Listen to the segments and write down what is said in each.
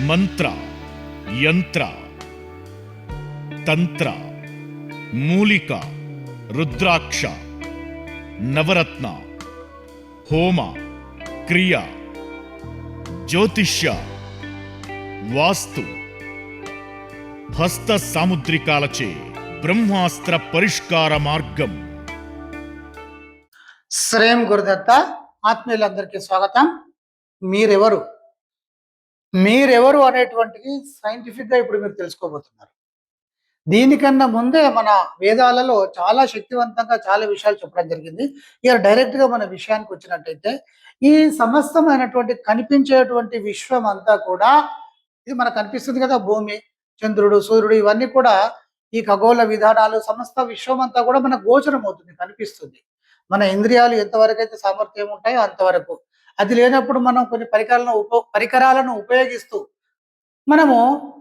మంత్ర, యంత్ర, తంత్ర, మూలిక, రుద్రాక్ష, నవరత్న, హోమ, క్రియ, జ్యోతిష్య, వాస్తు, హస్త సాముద్రికాలచే బ్రహ్మాస్త్ర పరిష్కార మార్గం. శ్రేయం గురుదత్త. ఆత్మీయులందరికీ స్వాగతం. మీరెవరు అనేటువంటిది సైంటిఫిక్ గా ఇప్పుడు మీరు తెలుసుకోబోతున్నారు. దీనికన్నా ముందే మన వేదాలలో చాలా శక్తివంతంగా చాలా విషయాలు చెప్పడం జరిగింది. ఇక డైరెక్ట్ గా మన విషయానికి వచ్చినట్టయితే, ఈ సమస్తమైనటువంటి కనిపించేటువంటి విశ్వం అంతా కూడా, ఇది మనకు కనిపిస్తుంది కదా, భూమి, చంద్రుడు, సూర్యుడు, ఇవన్నీ కూడా ఈ ఖగోళ విధానాలు, సమస్త విశ్వం అంతా కూడా మనకు గోచరం అవుతుంది, కనిపిస్తుంది. మన ఇంద్రియాలు ఎంతవరకు అయితే సామర్థ్యం ఉంటాయో అంతవరకు. అది లేనప్పుడు మనం కొన్ని పరికరాలను ఉపయోగిస్తూ మనము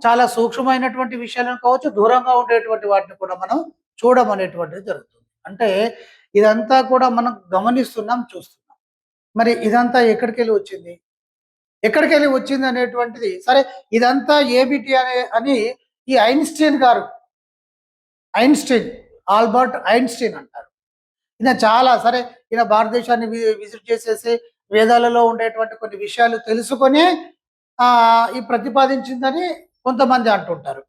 చాలా సూక్ష్మమైనటువంటి విషయాలను కావచ్చు, దూరంగా ఉండేటువంటి వాటిని కూడా మనం చూడడం అనేటువంటిది జరుగుతుంది. అంటే ఇదంతా కూడా మనం గమనిస్తున్నాం, చూస్తున్నాం. మరి ఇదంతా ఎక్కడికెళ్ళి వచ్చింది, అనేటువంటిది సరే. ఇదంతా ఏబిటి అని ఈ ఐన్స్టీన్, ఆల్బర్ట్ ఐన్స్టీన్ అంటారు. ఈయన చాలా సరే, ఈయన భారతదేశాన్ని విజిట్ చేసేసి వేదాలలో ఉండేటువంటి కొన్ని విషయాలు తెలుసుకొని ఈ ప్రతిపాదించిందని కొంతమంది అంటుంటారు,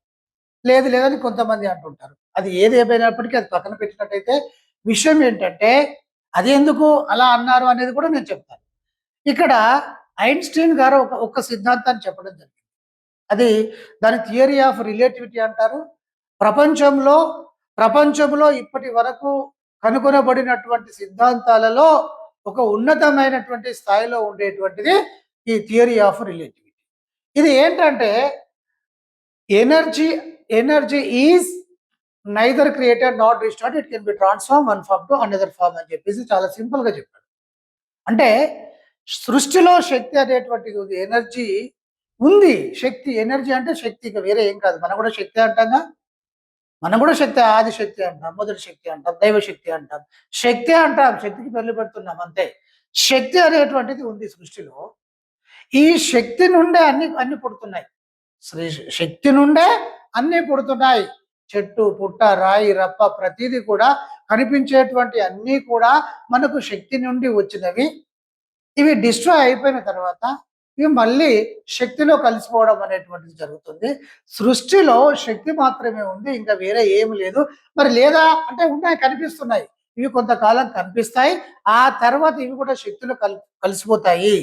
లేదని కొంతమంది అంటుంటారు. అది ఏది ఏమైనప్పటికీ అది పక్కన పెట్టినట్టయితే, విషయం ఏంటంటే అది ఎందుకు అలా అన్నారు అనేది కూడా నేను చెప్తాను. ఇక్కడ ఐన్స్టీన్ గారు ఒక సిద్ధాంతాన్ని చెప్పడం జరిగింది. అది దాని థియరీ ఆఫ్ రిలేటివిటీ అంటారు. ప్రపంచంలో ఇప్పటి వరకు కనుగొనబడినటువంటి సిద్ధాంతాలలో ఒక ఉన్నతమైనటువంటి స్థాయిలో ఉండేటువంటిది ఈ థియరీ ఆఫ్ రిలేటివిటీ. ఇది ఏంటంటే, energy is neither created not destroyed, it can be transform one form to another form అని చెప్పేసి చాలా సింపుల్ గా చెప్పాడు. అంటే సృష్టిలో శక్తి అనేటువంటిది ఉంది, ఎనర్జీ ఉంది. శక్తి, ఎనర్జీ అంటే శక్తి, ఇక వేరే ఏం కాదు. మనం కూడా శక్తి అంటాంగా, ఆది శక్తి అంటాం, మొదటి శక్తి అంటాం, దైవశక్తి అంటాం, శక్తికి పెళ్లి పెడుతున్నాం అంతే. శక్తి అనేటువంటిది ఉంది సృష్టిలో. ఈ శక్తి నుండే అన్ని పుడుతున్నాయి. శక్తి నుండే అన్ని పుడుతున్నాయి. చెట్టు, పుట్ట, రాయి, రప్ప, ప్రతిదీ కూడా కనిపించేటువంటి అన్నీ కూడా మనకు శక్తి నుండి వచ్చినవి. ఇవి డిస్ట్రాయ్ అయిపోయిన తర్వాత ఇవి మళ్ళీ శక్తిలో కలిసిపోవడం అనేటువంటిది జరుగుతుంది. సృష్టిలో శక్తి మాత్రమే ఉంది, ఇంకా వేరే ఏమి లేదు. మరి లేదా అంటే ఉన్నాయి, కనిపిస్తున్నాయి. ఇవి కొంతకాలం కనిపిస్తాయి, ఆ తర్వాత ఇవి కూడా శక్తిలో కలిసిపోతాయి.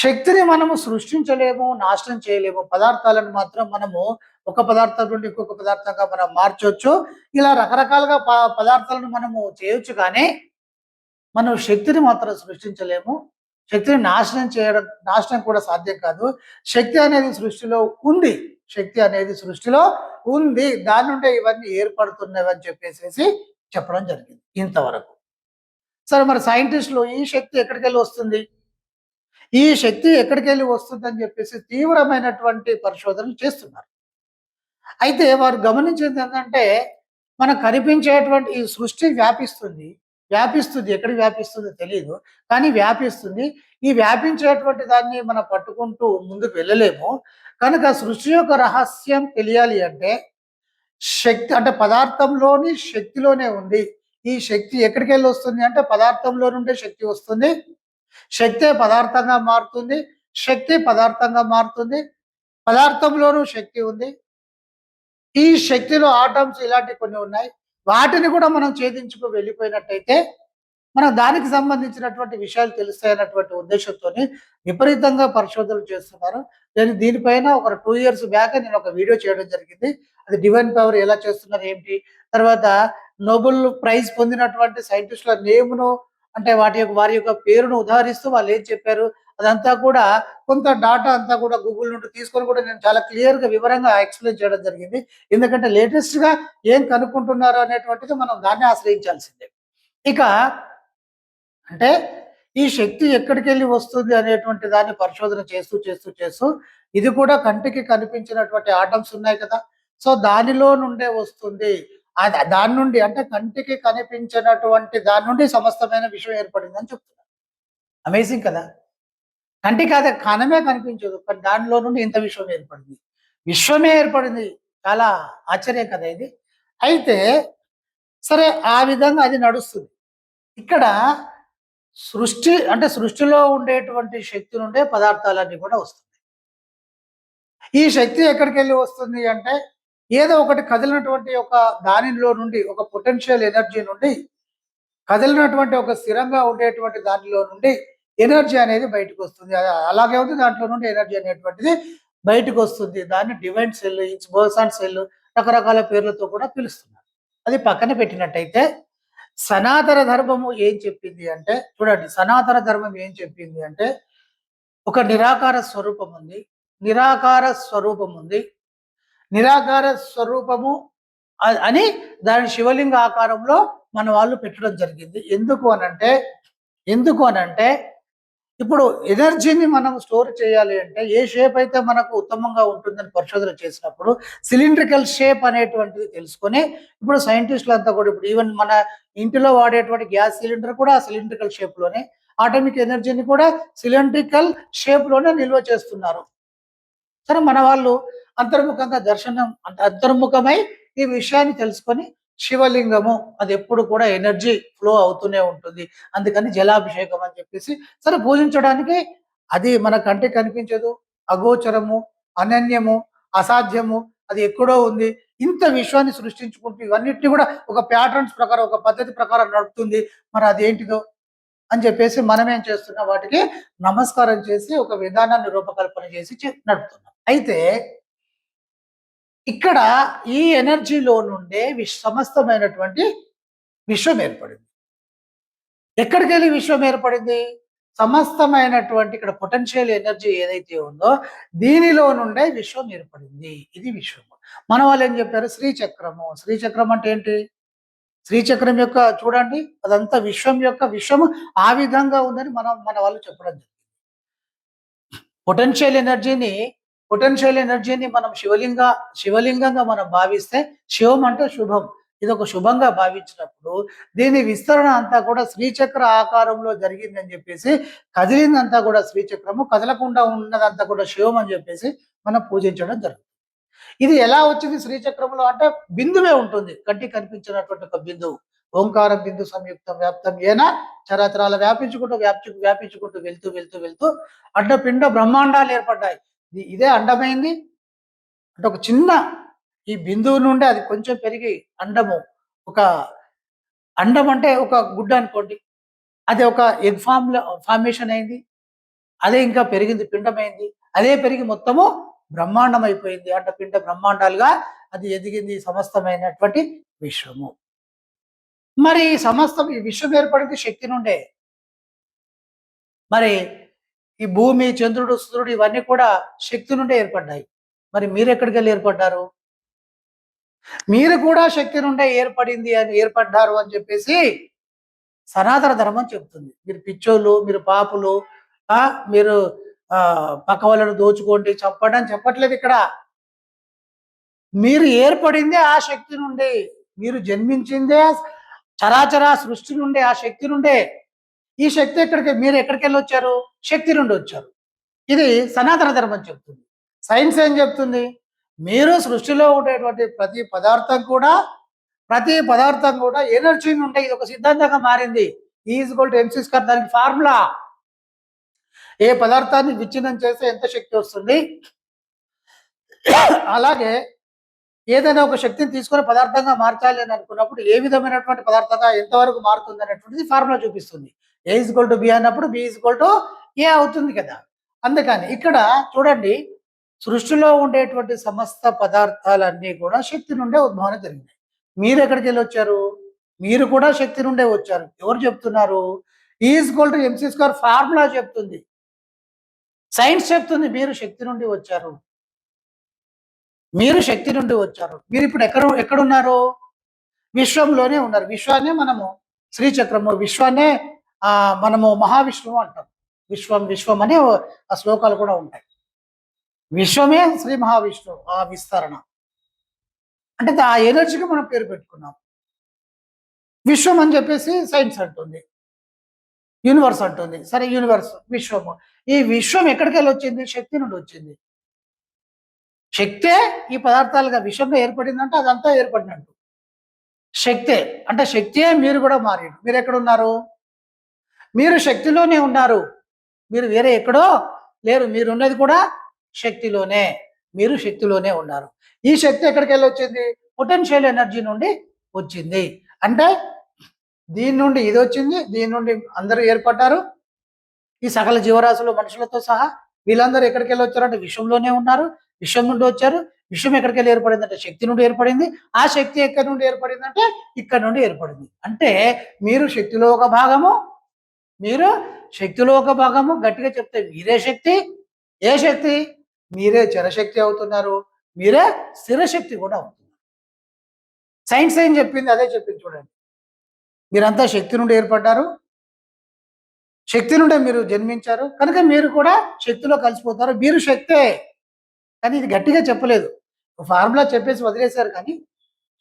శక్తిని మనము సృష్టించలేము, నాశనం చేయలేము. పదార్థాలను మాత్రం మనము ఒక పదార్థం నుండి ఇంకొక పదార్థంగా మనం మార్చవచ్చు. ఇలా రకరకాలుగా పదార్థాలను మనము చేయొచ్చు, కానీ మనం శక్తిని మాత్రం సృష్టించలేము. శక్తిని నాశనం కూడా సాధ్యం కాదు. శక్తి అనేది సృష్టిలో ఉంది. దాని నుండే ఇవన్నీ ఏర్పడుతున్నవి అని చెప్పేసి చెప్పడం జరిగింది ఇంతవరకు. సరే, మరి సైంటిస్టులు ఈ శక్తి ఎక్కడికెళ్ళి వస్తుంది, వస్తుందని చెప్పేసి తీవ్రమైనటువంటి పరిశోధనలు చేస్తున్నారు. అయితే వారు గమనించింది ఏంటంటే, మనకు కనిపించేటువంటి ఈ సృష్టి వ్యాపిస్తుంది. ఎక్కడికి వ్యాపిస్తుందో తెలియదు, కానీ వ్యాపిస్తుంది. ఈ వ్యాపించేటువంటి దాన్ని మనం పట్టుకుంటూ ముందుకు వెళ్ళలేము. కనుక సృష్టి యొక్క రహస్యం తెలియాలి అంటే, శక్తి అంటే పదార్థంలోని శక్తిలోనే ఉంది. ఈ శక్తి ఎక్కడికి వెళ్ళి వస్తుంది అంటే, పదార్థంలో నుండే శక్తి వస్తుంది. శక్తే పదార్థంగా మారుతుంది, పదార్థంలోనూ శక్తి ఉంది. ఈ శక్తిలో ఆటమ్స్ ఇలాంటివి కొన్ని ఉన్నాయి. వాటిని కూడా మనం ఛేదించుకు వెళ్ళిపోయినట్టయితే మనం దానికి సంబంధించినటువంటి విషయాలు తెలుస్తాయన్నటువంటి ఉద్దేశంతో విపరీతంగా పరిశోధనలు చేస్తున్నారు. దీనిపైన ఒక 2 years బ్యాక్ నేను ఒక వీడియో చేయడం జరిగింది. అది డివైన్ పవర్ ఎలా చేస్తున్నారు ఏంటి, తర్వాత నోబెల్ ప్రైజ్ పొందినటువంటి సైంటిస్టుల నేమ్ను, అంటే వారి యొక్క పేరును ఉదాహరిస్తూ వాళ్ళు ఏం చెప్పారు, అదంతా కూడా కొంత డాటా అంతా కూడా గూగుల్ నుండి తీసుకొని కూడా నేను చాలా క్లియర్గా వివరంగా ఎక్స్ప్లెయిన్ చేయడం జరిగింది. ఎందుకంటే లేటెస్ట్గా ఏం కనుక్కుంటున్నారు అనేటువంటిది మనం దాన్ని ఆశ్రయించాల్సిందే. ఇక అంటే ఈ శక్తి ఎక్కడికి వెళ్ళి వస్తుంది అనేటువంటి దాన్ని పరిశోధన చేస్తూ ఇది కూడా కంటికి కనిపించినటువంటి ఆటమ్స్ ఉన్నాయి కదా, సో దానిలో నుండే వస్తుంది. దాని నుండి అంటే కంటికి కనిపించినటువంటి దాని నుండి సమస్తమైన విషయం ఏర్పడిందని చెప్తున్నారు. అమేజింగ్ కదా. కంటికి అదే కణమే కనిపించదు, కానీ దానిలో నుండి ఇంత విశ్వం ఏర్పడింది. విశ్వమే ఏర్పడింది. చాలా ఆశ్చర్యం కదా ఇది. అయితే సరే, ఆ విధంగా అది నడుస్తుంది. ఇక్కడ సృష్టి అంటే సృష్టిలో ఉండేటువంటి శక్తి నుండే పదార్థాలన్నీ కూడా వస్తున్నాయి. ఈ శక్తి ఎక్కడికెళ్ళి వస్తుంది అంటే, ఏదో ఒకటి కదిలినటువంటి ఒక దానిలో నుండి, ఒక పొటెన్షియల్ ఎనర్జీ నుండి, కదిలినటువంటి ఒక స్థిరంగా ఉండేటువంటి దానిలో నుండి ఎనర్జీ అనేది బయటకొస్తుంది. అలాగే ఉంది, దాంట్లో నుండి ఎనర్జీ అనేటువంటిది బయటకొస్తుంది. దాన్ని divine cell, Higgs boson cell, రకరకాల పేర్లతో కూడా పిలుస్తున్నారు. అది పక్కన పెట్టినట్టయితే, సనాతన ధర్మము ఏం చెప్పింది అంటే, చూడండి, సనాతన ధర్మం ఏం చెప్పింది అంటే, ఒక నిరాకార స్వరూపం ఉంది. నిరాకార స్వరూపం ఉంది. నిరాకార స్వరూపము అని దాని శివలింగ ఆకారంలో మన వాళ్ళు పెట్టడం జరిగింది. ఎందుకు అనంటే ఇప్పుడు ఎనర్జీని మనం స్టోర్ చేయాలి అంటే, ఏ షేప్ అయితే మనకు ఉత్తమంగా ఉంటుందని పరిశోధన చేసినప్పుడు సిలిండ్రికల్ షేప్ అనేటువంటిది తెలుసుకొని, ఇప్పుడు సైంటిస్టులు అంతా కూడా, ఇప్పుడు ఈవెన్ మన ఇంటిలో వాడేటువంటి గ్యాస్ సిలిండర్ కూడా సిలిండ్రికల్ షేప్‌లోనే, ఆటమిక్ ఎనర్జీని కూడా సిలిండ్రికల్ షేప్‌లోనే నిల్వ చేస్తున్నారు. సరే, మన వాళ్ళు అంతర్ముఖంగా అంతర్ముఖమై ఈ విషయాన్ని తెలుసుకొని, శివలింగము అది ఎప్పుడు కూడా ఎనర్జీ ఫ్లో అవుతూనే ఉంటుంది. అందుకని జలాభిషేకం అని చెప్పేసి, సరే, పూజించడానికి అది మన కంటికి కనిపించదు, అగోచరము, అనన్యము, అసాధ్యము, అది ఎక్కడో ఉంది. ఇంత విశ్వాన్ని సృష్టించుకుంటూ ఇవన్నిటిని కూడా ఒక ప్యాటర్న్స్ ప్రకారం, ఒక పద్ధతి ప్రకారం నడుపుతుంది. మరి అదేంటిదో అని చెప్పేసి మనమేం చేస్తున్నాం, వాటికి నమస్కారం చేసి ఒక విధానాన్ని రూపకల్పన చేసి నడుపుతున్నాం. అయితే ఇక్కడ ఈ ఎనర్జీలో నుండే సమస్తమైనటువంటి విశ్వం ఏర్పడింది. ఎక్కడికెళ్ళి విశ్వం ఏర్పడింది? సమస్తమైనటువంటి ఇక్కడ పొటెన్షియల్ ఎనర్జీ ఏదైతే ఉందో దీనిలో నుండే విశ్వం ఏర్పడింది. ఇది విశ్వము. మన వాళ్ళు ఏం చెప్పారు? శ్రీచక్రము. శ్రీచక్రం అంటే ఏంటి? శ్రీచక్రం యొక్క చూడండి, అదంతా విశ్వము ఆ విధంగా ఉందని మన వాళ్ళు చెప్పడం జరిగింది. పొటెన్షియల్ ఎనర్జీని మనం శివలింగంగా మనం భావిస్తే, శివం అంటే శుభం, ఇది ఒక శుభంగా భావించినప్పుడు దీని విస్తరణ అంతా కూడా శ్రీచక్ర ఆకారంలో జరిగిందని చెప్పేసి, కదిలిందంతా కూడా శ్రీచక్రము, కదలకుండా ఉన్నదంతా కూడా శివం అని చెప్పేసి మనం పూజించడం జరుగుతుంది. ఇది ఎలా వచ్చింది శ్రీచక్రంలో అంటే, బిందువే ఉంటుంది, కంటికి కనిపించినటువంటి ఒక బిందువు. ఓంకారం బిందు సంయుక్తం వ్యాప్తం ఏనా చరాచరాల వ్యాపించుకుంటూ వెళ్తూ అండపిండ బ్రహ్మాండాలు ఏర్పడ్డాయి. ఇదే అండమైంది అంటే, ఒక చిన్న ఈ బిందువు నుండి అది కొంచెం పెరిగి అండము, ఒక అండం అంటే ఒక గుడ్డ అనుకోండి, అది ఒక ఎగ్ ఫార్మేషన్ అయింది. అదే ఇంకా పెరిగింది, పిండమైంది. అదే పెరిగి మొత్తము బ్రహ్మాండం అయిపోయింది. అండపిండ బ్రహ్మాండాలుగా అది ఎదిగింది సమస్తమైనటువంటి విశ్వము. మరి ఈ విశ్వం ఏర్పడింది శక్తి నుండే. మరి ఈ భూమి, చంద్రుడు, సూర్యుడు ఇవన్నీ కూడా శక్తి నుండే ఏర్పడ్డాయి. మరి మీరెక్కడికెళ్ళి ఏర్పడ్డారు? మీరు కూడా శక్తి నుండే ఏర్పడ్డారు అని చెప్పేసి సనాతన ధర్మం చెప్తుంది. మీరు పిచ్చోళ్ళు, మీరు పాపులు, మీరు పక్క వాళ్ళను దోచుకోండి, చంపండి అని చెప్పట్లేదు ఇక్కడ. మీరు ఏర్పడిందే ఆ శక్తి నుండి, మీరు జన్మించిందే చరాచర సృష్టి నుండే, ఆ శక్తి నుండే. ఈ శక్తి మీరు ఎక్కడికెళ్ళి వచ్చారు? శక్తి నుండి వచ్చారు. ఇది సనాతన ధర్మం చెప్తుంది. సైన్స్ ఏం చెప్తుంది? మీరు సృష్టిలో ఉండేటువంటి ప్రతి పదార్థం కూడా ఎనర్జీ నుండి, ఇది ఒక సిద్ధాంతంగా మారింది. E=mc², దానికి ఫార్ములా. ఏ పదార్థాన్ని విచ్ఛిన్నం చేస్తే ఎంత శక్తి వస్తుంది, అలాగే ఏదైనా ఒక శక్తిని తీసుకొని పదార్థంగా మార్చాలి అని అనుకున్నప్పుడు ఏ విధమైనటువంటి పదార్థంగా ఎంతవరకు మారుతుంది అనేటువంటిది ఫార్ములా చూపిస్తుంది. A=B అన్నప్పుడు B=A అవుతుంది కదా. అందుకని ఇక్కడ చూడండి, సృష్టిలో ఉండేటువంటి సమస్త పదార్థాలన్నీ కూడా శక్తి నుండే ఉద్భవన జరిగినాయి. మీరు ఎక్కడికి వెళ్ళి వచ్చారు? మీరు కూడా శక్తి నుండే వచ్చారు. ఎవరు చెప్తున్నారు? E=mc² ఫార్ములా చెప్తుంది, సైన్స్ చెప్తుంది. మీరు శక్తి నుండి వచ్చారు. మీరు ఇప్పుడు ఎక్కడున్నారు? విశ్వంలోనే ఉన్నారు. విశ్వాన్నే మనము శ్రీచక్రము, విశ్వాన్నే మనము మహావిష్ణువు అంటాం. విశ్వం అనే ఆ శ్లోకాలు కూడా ఉంటాయి. విశ్వమే శ్రీ మహావిష్ణువు, ఆ విస్తరణ అంటే ఆ ఎనర్జీకి మనం పేరు పెట్టుకున్నాం. విశ్వం అని చెప్పేసి సైన్స్ అంటుంది, యూనివర్స్ అంటుంది. సరే, యూనివర్స్, విశ్వము, ఈ విశ్వం ఎక్కడికి వెళ్ళి వచ్చింది? శక్తి నుండి వచ్చింది. శక్తే ఈ పదార్థాలుగా విశ్వంగా ఏర్పడిందంటే అదంతా ఏర్పడినట్టు. శక్తే అంటే శక్తియే మీరు కూడా మారారు. మీరు ఎక్కడున్నారు? మీరు శక్తిలోనే ఉన్నారు. మీరు వేరే ఎక్కడో లేరు. మీరున్నది కూడా శక్తిలోనే. మీరు శక్తిలోనే ఉన్నారు. ఈ శక్తి ఎక్కడికి వెళ్ళి వచ్చింది? పొటెన్షియల్ ఎనర్జీ నుండి వచ్చింది. అంటే దీని నుండి ఇది వచ్చింది, దీని నుండి అందరూ ఏర్పడ్డారు. ఈ సకల జీవరాశులు మనుషులతో సహా వీళ్ళందరూ ఎక్కడికి వెళ్ళి వచ్చారంటే విశ్వంలోనే ఉన్నారు. విశ్వం నుండి వచ్చారు. విశ్వం ఎక్కడికి వెళ్ళి ఏర్పడిందంటే శక్తి నుండి ఏర్పడింది. ఆ శక్తి ఎక్కడి నుండి ఏర్పడిందంటే ఇక్కడ నుండి ఏర్పడింది. అంటే మీరు శక్తిలో ఒక భాగము, మీరు శక్తిలో ఒక భాగము. గట్టిగా చెప్తే మీరే శక్తి. ఏ శక్తి? మీరే జనశక్తి అవుతున్నారు. మీరే స్థిరశక్తి కూడా అవుతున్నారు. సైన్స్ ఏం చెప్పింది? అదే చెప్పింది చూడండి. మీరంతా శక్తి నుండి ఏర్పడ్డారు. శక్తి నుండే మీరు జన్మించారు కనుక మీరు కూడా శక్తిలో కలిసిపోతారు. మీరు శక్తే. కానీ ఇది గట్టిగా చెప్పలేదు. ఫార్ములా చెప్పేసి వదిలేశారు. కానీ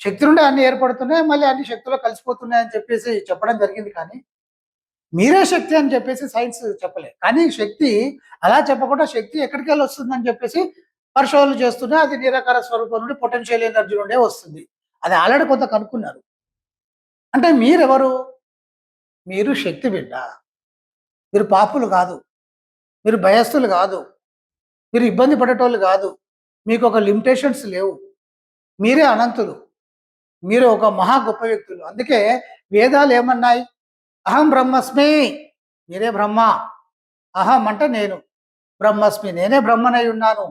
శక్తి నుండి అన్ని ఏర్పడుతున్నాయి, మళ్ళీ అన్ని శక్తిలో కలిసిపోతున్నాయి అని చెప్పేసి చెప్పడం జరిగింది. కానీ మీరే శక్తి అని చెప్పేసి సైన్స్ చెప్పలేదు. కానీ శక్తి అలా చెప్పకుండా శక్తి ఎక్కడికి వెళ్ళి వస్తుందని చెప్పేసి పరిశోధనలు చేస్తున్నా అది నిరాకార స్వరూపం నుండి పొటెన్షియల్ ఎనర్జీ నుండే వస్తుంది. అది ఆల్రెడీ కొంత కనుక్కున్నారు. అంటే మీరెవరు? మీరు శక్తి బిడ్డ. మీరు పాపులు కాదు, మీరు భయస్థులు కాదు, మీరు ఇబ్బంది పడేటోళ్ళు కాదు, మీకు ఒక లిమిటేషన్స్ లేవు. మీరే అనంతులు. మీరు ఒక మహా గొప్ప వ్యక్తులు. అందుకే వేదాలు ఏమన్నాయి? అహం బ్రహ్మస్మి. మీరే బ్రహ్మ. అహం అంటే నేను, బ్రహ్మస్మి నేనే బ్రహ్మనై ఉన్నాను.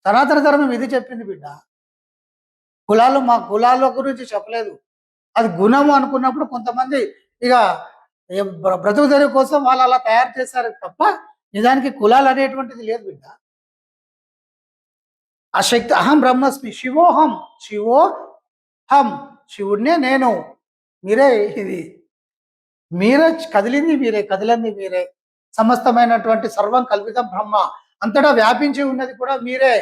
సనాతన ధర్మం ఇది చెప్పింది బిడ్డ. కులాలు మా కులాల గురించి చెప్పలేదు. అది గుణము అనుకున్నప్పుడు కొంతమంది ఇక బ్రతుకు తెరువు కోసం వాళ్ళు అలా తయారు చేశారు తప్ప నిజానికి కులాలు అనేటువంటిది లేదు బిడ్డ. ఆ శక్తి అహం బ్రహ్మస్మి. శివోహం. శివోహం. శివుడినే నేను. మీరే ఇది. మీరే కదిలింది మీరే, కదిలింది మీరే. సమస్తమైనటువంటి సర్వం కల్పితం బ్రహ్మ. అంతటా వ్యాపించి ఉన్నది కూడా మీరే.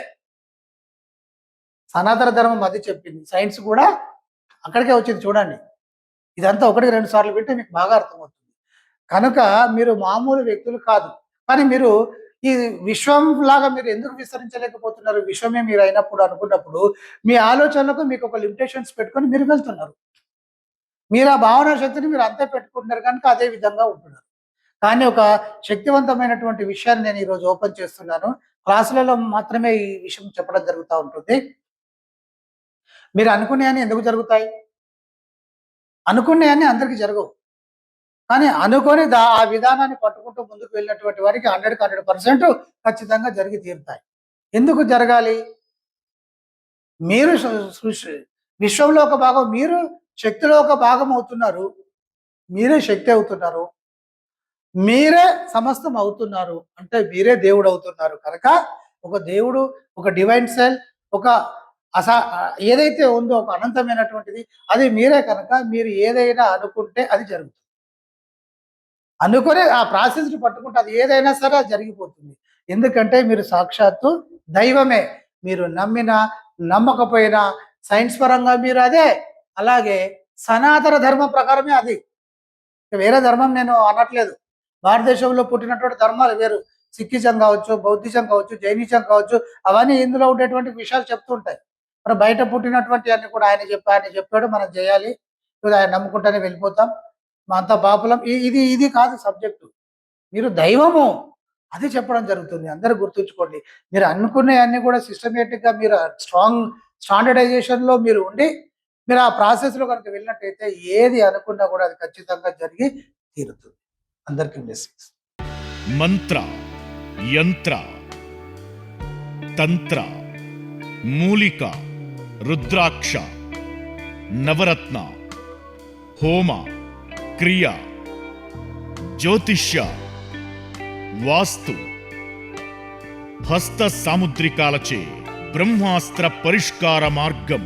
సనాతన ధర్మం అది చెప్పింది. సైన్స్ కూడా అక్కడికే వచ్చింది చూడండి. ఇదంతా 1-2 సార్లు వింటే మీకు బాగా అర్థమవుతుంది. కనుక మీరు మామూలు వ్యక్తులు కాదు. కానీ మీరు ఈ విశ్వం లాగా మీరు ఎందుకు విస్తరించలేకపోతున్నారు? విశ్వమే మీరు అయినప్పుడు అనుకున్నప్పుడు మీ ఆలోచనలకు మీకు ఒక లిమిటేషన్స్ పెట్టుకొని మీరు వెళ్తున్నారు. మీరు ఆ భావన శక్తిని మీరు అంతే పెట్టుకుంటున్నారు కనుక అదే విధంగా ఉంటున్నారు. కానీ ఒక శక్తివంతమైనటువంటి విషయాన్ని నేను ఈరోజు ఓపెన్ చేస్తున్నాను. క్లాసులలో మాత్రమే ఈ విషయం చెప్పడం జరుగుతూ ఉంటుంది. మీరు అనుకునేవన్నీ ఎందుకు జరుగుతాయి? అనుకునేవన్నీ అందరికీ జరగవు. కానీ అనుకొని ఆ విధానాన్ని పట్టుకుంటూ ముందుకు వెళ్ళినటువంటి వారికి 100% ఖచ్చితంగా జరిగి తీరుతాయి. ఎందుకు జరగాలి? మీరు విశ్వంలో ఒక భాగం, మీరు శక్తిలో ఒక భాగం అవుతున్నారు. మీరే శక్తి అవుతున్నారు. మీరే సమస్తం అవుతున్నారు. అంటే మీరే దేవుడు అవుతున్నారు. కనుక ఒక దేవుడు, ఒక డివైన్ సెల్, ఒక ఏదైతే ఉందో ఒక అనంతమైనటువంటిది అది మీరే. కనుక మీరు ఏదైనా అనుకుంటే అది జరుగుతుంది. అనుకునే ఆ ప్రాసెస్ని పట్టుకుంటే అది ఏదైనా సరే అది జరిగిపోతుంది. ఎందుకంటే మీరు సాక్షాత్తు దైవమే. మీరు నమ్మినా నమ్మకపోయినా సైన్స్ పరంగా మీరు అదే. అలాగే సనాతన ధర్మం ప్రకారమే అది. వేరే ధర్మం నేను అనట్లేదు. భారతదేశంలో పుట్టినటువంటి ధర్మాలు వేరు. సిక్కిజం కావచ్చు, బౌద్ధిజం కావచ్చు, జైనిజం కావచ్చు, అవన్నీ ఇందులో ఉండేటువంటి విషయాలు చెప్తుంటాయి. మరి బయట పుట్టినటువంటి అన్ని కూడా ఆయన చెప్పాడు మనం చేయాలి, ఆయన నమ్ముకుంటూనే వెళ్ళిపోతాం, మా అంతా పాపులం. ఇది కాదు సబ్జెక్టు. మీరు దైవము అది చెప్పడం జరుగుతుంది. అందరూ గుర్తుంచుకోండి. మీరు అనుకునే అన్ని కూడా సిస్టమేటిక్గా మీరు స్టాండర్డైజేషన్లో మీరు ఉండి మీరు ఆ ప్రాసెస్లో కనుక వెళ్ళినట్టయితే ఏది అనుకున్నా కూడా అది ఖచ్చితంగా జరిగి తీరుతుంది. అందరికీ బ్లెస్సింగ్స్. మంత్ర, యంత్ర, తంత్ర, మూలిక, రుద్రాక్ష, నవరత్న, హోమ, క్రియ, జ్యోతిష్య, వాస్తు, హస్త సాముద్రికాలచే బ్రహ్మాస్త్ర పరిష్కార మార్గం